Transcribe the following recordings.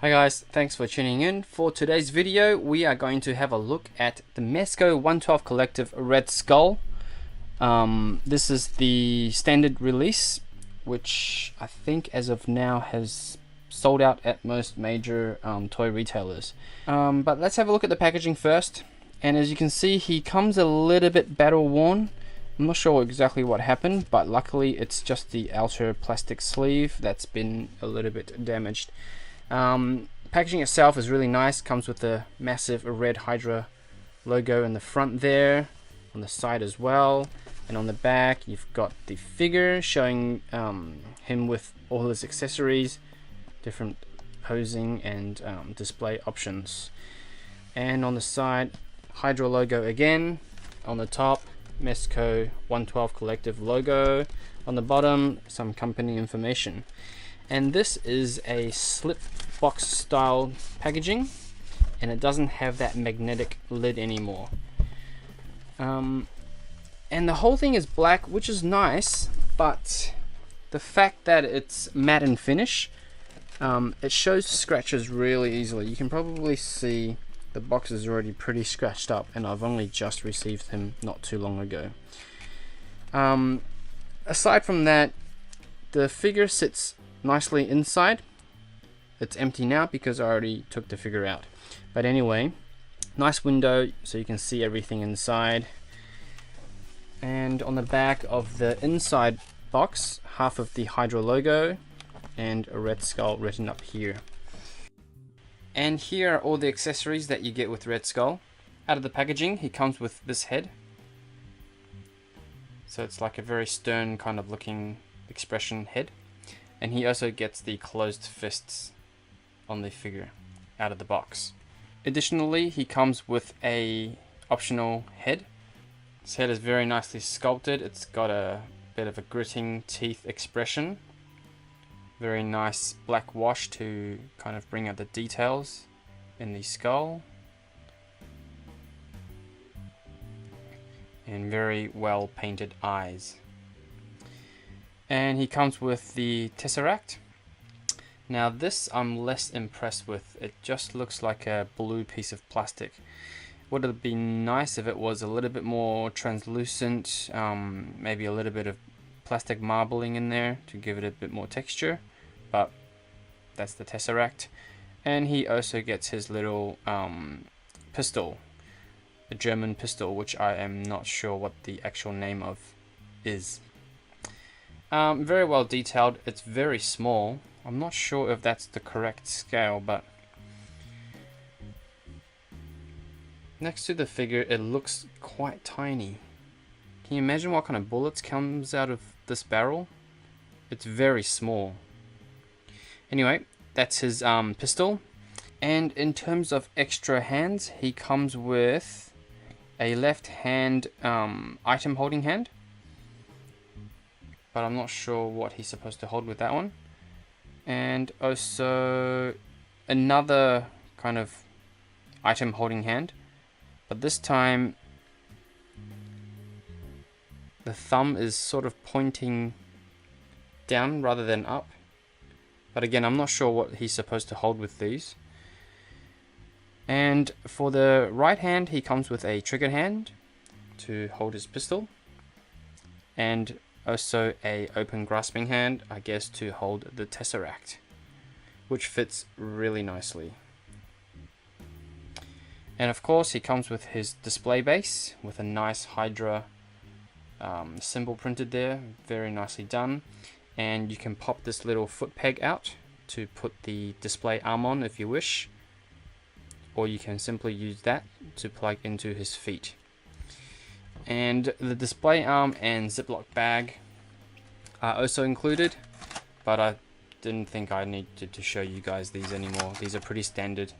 Hi guys, thanks for tuning in. For today's video, we are going to have a look at the MEZCO 112 Collective Red Skull. This is the standard release, which I think as of now has sold out at most major toy retailers. But let's have a look at the packaging first. And as you can see, he comes a little bit battle worn. I'm not sure exactly what happened, but luckily it's just the outer plastic sleeve that's been a little bit damaged. Packaging itself is really nice. Comes with a massive red Hydra logo in the front there, on the side as well, and on the back you've got the figure showing him with all his accessories, different posing and display options. And on the side, Hydra logo again. On the top, MEZCO 112 Collective logo. On the bottom, some company information. And this is a slip box style packaging, and it doesn't have that magnetic lid anymore. And the whole thing is black, which is nice, but the fact that it's matte and finish, it shows scratches really easily. You can probably see the box is already pretty scratched up, and I've only just received him not too long ago. Aside from that, the figure sits nicely inside. It's empty now because I already took the figure out. But anyway, nice window so you can see everything inside. And on the back of the inside box, half of the Hydra logo and a Red Skull written up here. And here are all the accessories that you get with Red Skull. Out of the packaging, he comes with this head. So it's like a very stern kind of looking expression head. And he also gets the closed fists on the figure out of the box. Additionally, he comes with a optional head. This head is very nicely sculpted. It's got a bit of a gritting teeth expression. Very nice black wash to kind of bring out the details in the skull. And very well painted eyes. And he comes with the Tesseract. Now this I'm less impressed with. It just looks like a blue piece of plastic. Would it be nice if it was a little bit more translucent, maybe a little bit of plastic marbling in there to give it a bit more texture, but that's the Tesseract. And he also gets his little pistol, a German pistol, which I am not sure what the actual name of is. Very well detailed. It's very small. I'm not sure if that's the correct scale, but next to the figure it looks quite tiny. Can you imagine what kind of bullets comes out of this barrel? It's very small. Anyway, that's his pistol. And in terms of extra hands, he comes with a left hand item holding hand, but I'm not sure what he's supposed to hold with that one. And also another kind of item holding hand, but this time the thumb is sort of pointing down rather than up. But again, I'm not sure what he's supposed to hold with these. And for the right hand, he comes with a trigger hand to hold his pistol, and also a open grasping hand, I guess, to hold the Tesseract, which fits really nicely. And of course he comes with his display base with a nice Hydra symbol printed there, very nicely done. And you can pop this little foot peg out to put the display arm on if you wish, or you can simply use that to plug into his feet. And the display arm and Ziploc bag are also included, but I didn't think I needed to show you guys these anymore. These are pretty standard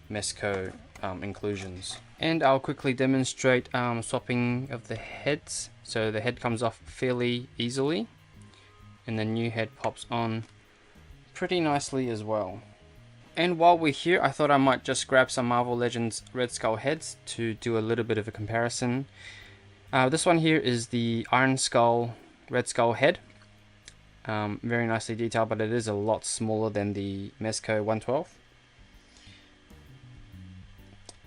MEZCO inclusions. And I'll quickly demonstrate swapping of the heads. So the head comes off fairly easily, and the new head pops on pretty nicely as well. And while we're here, I thought I might just grab some Marvel Legends Red Skull heads to do a little bit of a comparison. This one here is the Iron Skull Red Skull head. Very nicely detailed, but it is a lot smaller than the MEZCO 112.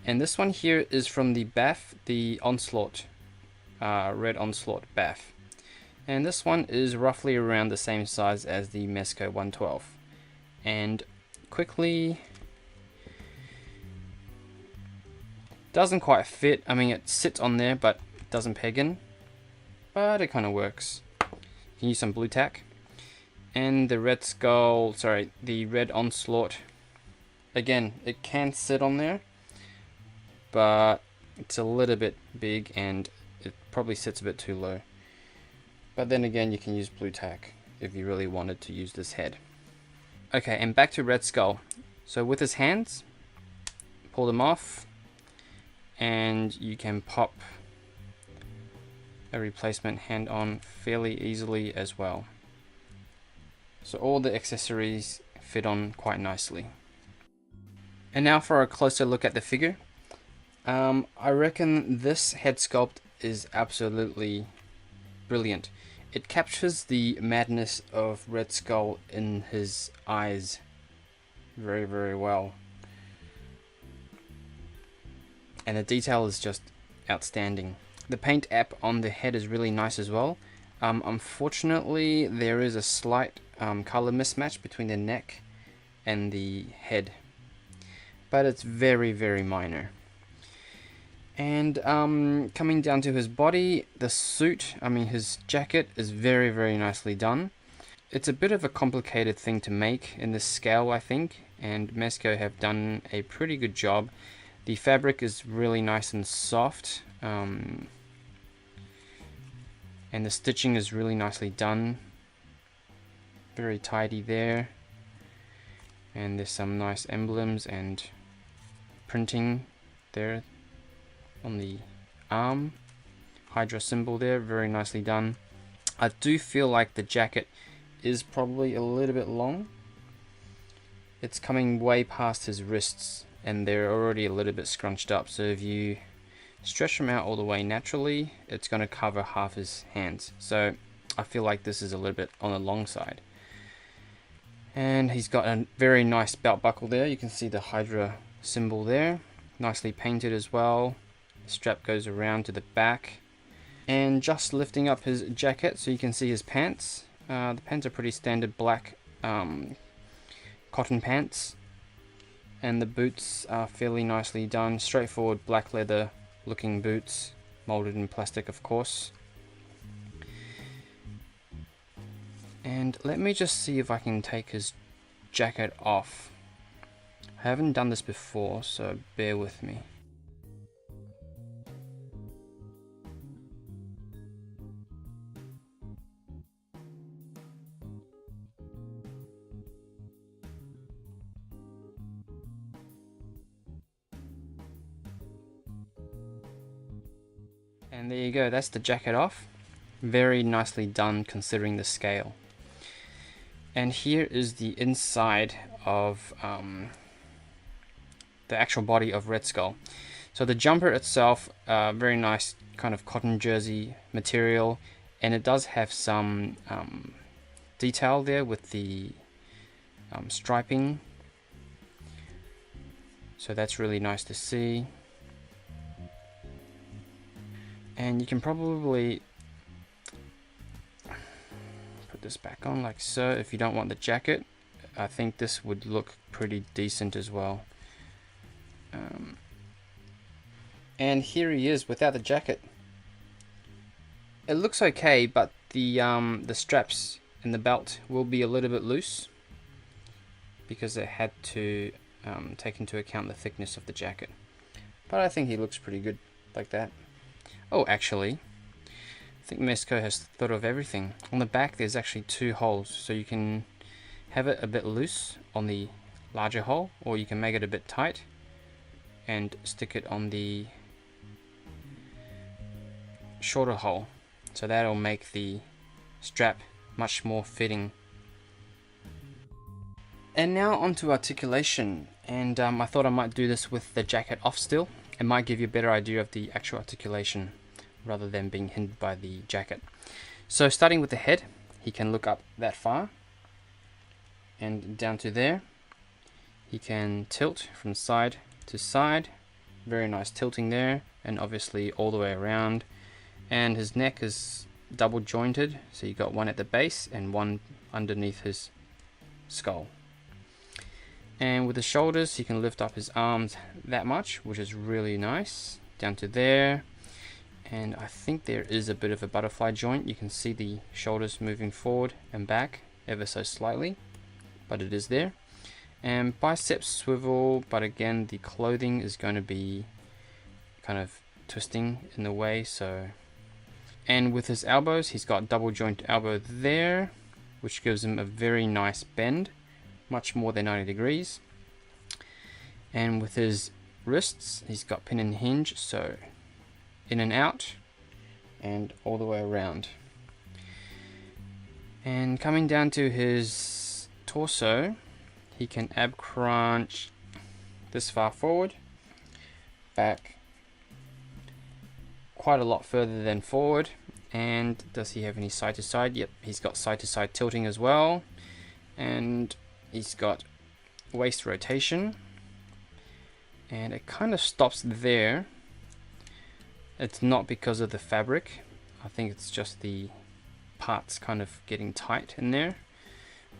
And this one here is from the BAF, the Onslaught, Red Onslaught BAF. And this one is roughly around the same size as the MEZCO 112. And quickly, doesn't quite fit. I mean, it sits on there, but it doesn't peg in. But it kind of works. You can use some blue tack. And the Red Skull, sorry, the Red Onslaught. Again, it can sit on there, but it's a little bit big and it probably sits a bit too low. But then again, you can use blue tack if you really wanted to use this head. Okay, and back to Red Skull. So with his hands, pull them off, and you can pop a replacement hand on fairly easily as well. So all the accessories fit on quite nicely. And now for a closer look at the figure. I reckon this head sculpt is absolutely brilliant. It captures the madness of Red Skull in his eyes very, very well. And the detail is just outstanding. The paint app on the head is really nice as well. Unfortunately, there is a slight color mismatch between the neck and the head, but it's very, very minor. And coming down to his body, the suit, I mean his jacket, is very, very nicely done. It's a bit of a complicated thing to make in this scale, I think, and MEZCO have done a pretty good job. The fabric is really nice and soft, and the stitching is really nicely done. Very tidy there. And there's some nice emblems and printing there on the arm. Hydra symbol there, very nicely done. I do feel like the jacket is probably a little bit long. It's coming way past his wrists and they're already a little bit scrunched up, so if you stretch them out all the way naturally, it's going to cover half his hands. So I feel like this is a little bit on the long side. And he's got a very nice belt buckle there. You can see the Hydra symbol there, nicely painted as well. The strap goes around to the back. And just lifting up his jacket so you can see his pants. The pants are pretty standard black cotton pants. And the boots are fairly nicely done. Straightforward black leather looking boots, molded in plastic of course. And let me just see if I can take his jacket off. I haven't done this before, so bear with me. And there you go, that's the jacket off. Very nicely done considering the scale. And here is the inside of the actual body of Red Skull. So the jumper itself, very nice kind of cotton jersey material, and it does have some detail there with the striping. So that's really nice to see. And you can probably put this back on like so if you don't want the jacket. I think this would look pretty decent as well. And here he is without the jacket. It looks okay, but the straps and the belt will be a little bit loose because they had to take into account the thickness of the jacket. But I think he looks pretty good like that. Oh, actually, I think MEZCO has thought of everything. On the back there's actually two holes, so you can have it a bit loose on the larger hole, or you can make it a bit tight and stick it on the shorter hole. So that'll make the strap much more fitting. And now onto articulation, and I thought I might do this with the jacket off still. It might give you a better idea of the actual articulation rather than being hindered by the jacket. So starting with the head, he can look up that far and down to there. He can tilt from side to side, very nice tilting there, and obviously all the way around. And his neck is double jointed, so you got one at the base and one underneath his skull. And with the shoulders, he can lift up his arms that much, which is really nice, down to there. And I think there is a bit of a butterfly joint. You can see the shoulders moving forward and back ever so slightly, but it is there. And biceps swivel, but again the clothing is going to be kind of twisting in the way, so. And with his elbows, he's got double joint elbow there, which gives him a very nice bend, much more than 90 degrees. And with his wrists, he's got pin and hinge, so in and out and all the way around. And coming down to his torso, he can ab crunch this far forward, back quite a lot further than forward. And does he have any side to side? Yep, he's got side to side tilting as well, and he's got waist rotation, and it kind of stops there. It's not because of the fabric, I think it's just the parts kind of getting tight in there,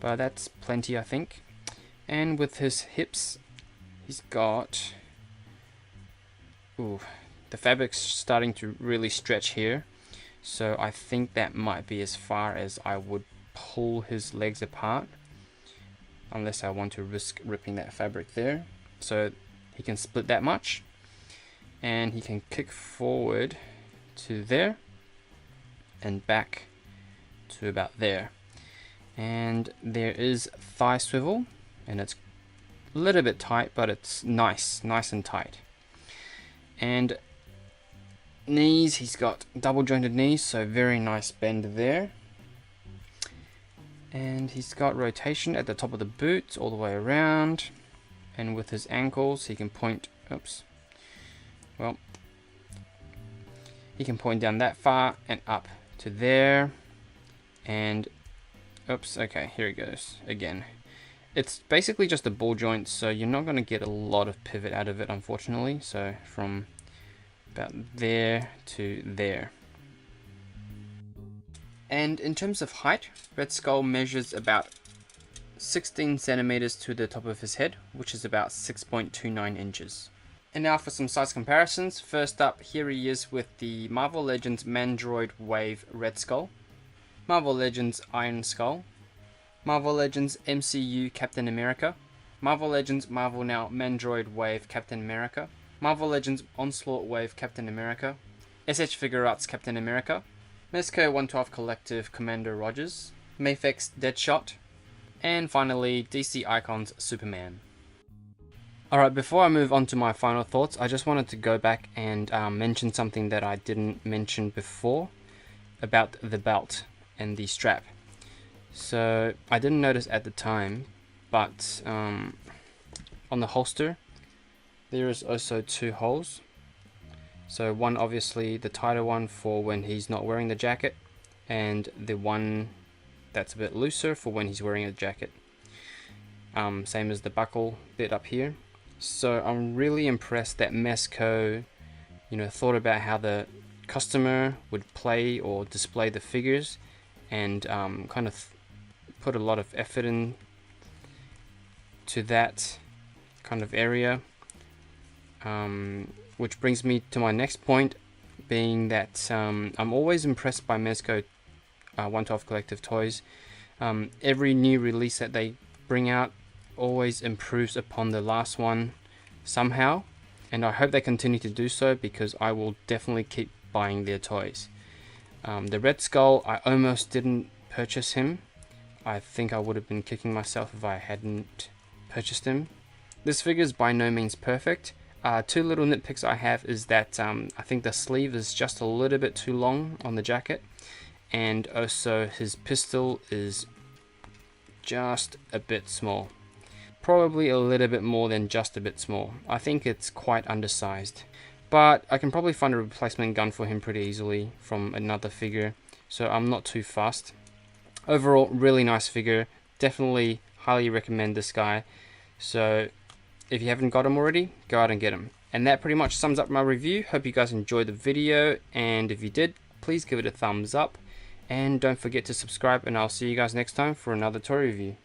but that's plenty, I think. And with his hips, he's got, ooh, the fabric's starting to really stretch here, so I think that might be as far as I would pull his legs apart, unless I want to risk ripping that fabric there. So he can split that much, and he can kick forward to there and back to about there. And there is thigh swivel, and it's a little bit tight, but it's nice and tight. And knees, he's got double jointed knees, so very nice bend there. And he's got rotation at the top of the boot all the way around. And with his ankles, he can point, he can point down that far and up to there. And okay, here he goes again. It's basically just a ball joint, so you're not going to get a lot of pivot out of it, unfortunately. So from about there to there. And in terms of height, Red Skull measures about 16 centimeters to the top of his head, which is about 6.29 inches. And now for some size comparisons. First up, here he is with the Marvel Legends Mandroid Wave Red Skull, Marvel Legends Iron Skull, Marvel Legends MCU Captain America, Marvel Legends Marvel Now Mandroid Wave Captain America, Marvel Legends Onslaught Wave Captain America, SH Figure Arts Captain America, MEZCO 112 Collective Commander Rogers, Mafex Deadshot, and finally DC Icons Superman. Alright, before I move on to my final thoughts, I just wanted to go back and mention something that I didn't mention before about the belt and the strap. So I didn't notice at the time, but on the holster there is also two holes. So one, obviously the tighter one for when he's not wearing the jacket, and the one that's a bit looser for when he's wearing a jacket. Same as the buckle bit up here. So I'm really impressed that MEZCO, thought about how the customer would play or display the figures, and kind of put a lot of effort in to that kind of area. Which brings me to my next point, being that I'm always impressed by MEZCO 112 Collective toys. Every new release that they bring out always improves upon the last one somehow, and I hope they continue to do so, because I will definitely keep buying their toys. The Red Skull, I almost didn't purchase him. I think I would have been kicking myself if I hadn't purchased him. This figure is by no means perfect. Two little nitpicks I have is that I think the sleeve is just a little bit too long on the jacket, and also his pistol is just a bit small. Probably a little bit more than just a bit small. I think it's quite undersized, but I can probably find a replacement gun for him pretty easily from another figure, so I'm not too fussed. Overall, really nice figure. Definitely highly recommend this guy. So if you haven't got him already, go out and get him. And that pretty much sums up my review. Hope you guys enjoyed the video, and if you did, please give it a thumbs up and don't forget to subscribe, and I'll see you guys next time for another toy review.